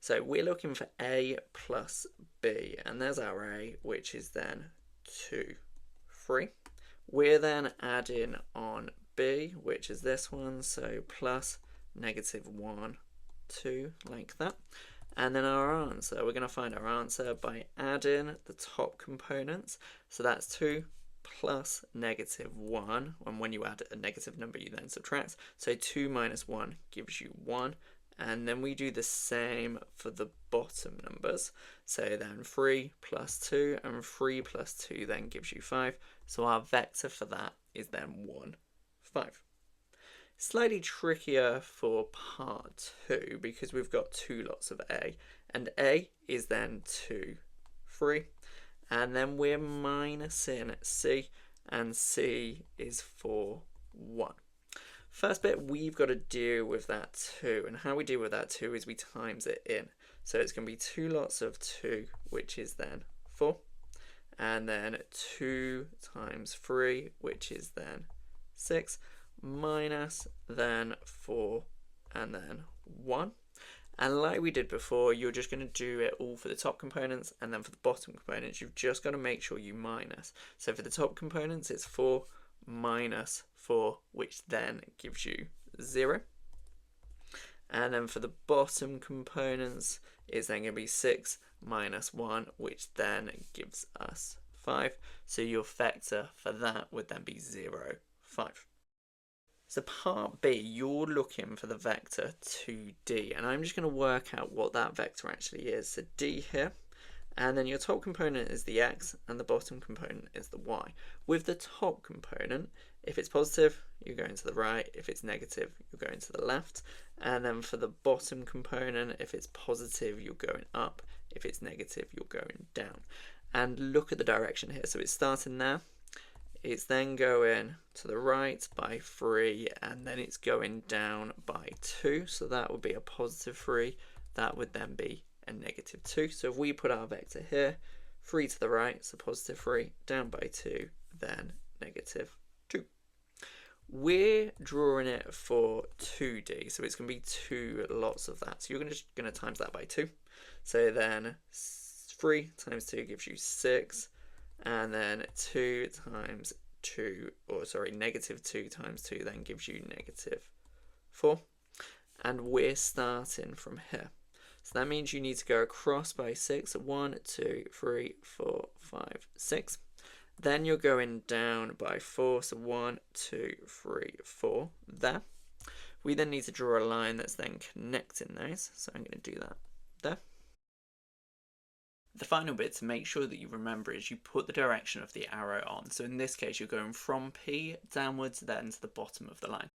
So we're looking for A plus B, and there's our A, which is then 2, 3. We're then adding on B, which is this one, so plus -1, 2, like that. And then our answer, we're going to find our answer by adding the top components. So that's 2 plus -1, and when you add a negative number you then subtract. So 2 minus 1 gives you 1. And then we do the same for the bottom numbers. So then 3 plus 2, and 3 plus 2 then gives you 5. So our vector for that is then 1, 5. Slightly trickier for part 2 because we've got 2 lots of A, and A is then 2, 3, and then we're minusing C, and C is 4, 1. First bit, we've got to deal with that 2, and how we deal with that 2 is we times it in. So it's going to be 2 lots of 2, which is then 4, and then 2 times 3, which is then 6, minus then 4 and then 1. And like we did before, you're just going to do it all for the top components, and then for the bottom components you've just got to make sure you minus. So for the top components it's 4 minus 4, which then gives you 0. And then for the bottom components it's then going to be 6 minus 1, which then gives us 5. So your vector for that would then be 0, 5. So part B, you're looking for the vector 2D, and I'm just going to work out what that vector actually is. So D here, and then your top component is the X, and the bottom component is the Y. With the top component, if it's positive, you're going to the right. If it's negative, you're going to the left. And then for the bottom component, if it's positive, you're going up. If it's negative, you're going down. And look at the direction here. So it's starting there. It's then going to the right by 3, and then it's going down by 2. So that would be a positive 3. That would then be a negative 2. So if we put our vector here, 3 to the right, so positive 3, down by 2, then negative 2. We're drawing it for 2D, so it's going to be 2 lots of that. So you're just going to times that by 2. So then 3 times 2 gives you 6. And then 2 times 2, or sorry, negative 2 times 2 then gives you negative 4. And we're starting from here. So that means you need to go across by 6. 1, 2, 3, 4, 5, 6. Then you're going down by 4. So 1, 2, 3, 4 there. We then need to draw a line that's then connecting those. So I'm going to do that there. The final bit to make sure that you remember is you put the direction of the arrow on. So in this case, you're going from P downwards then to the bottom of the line.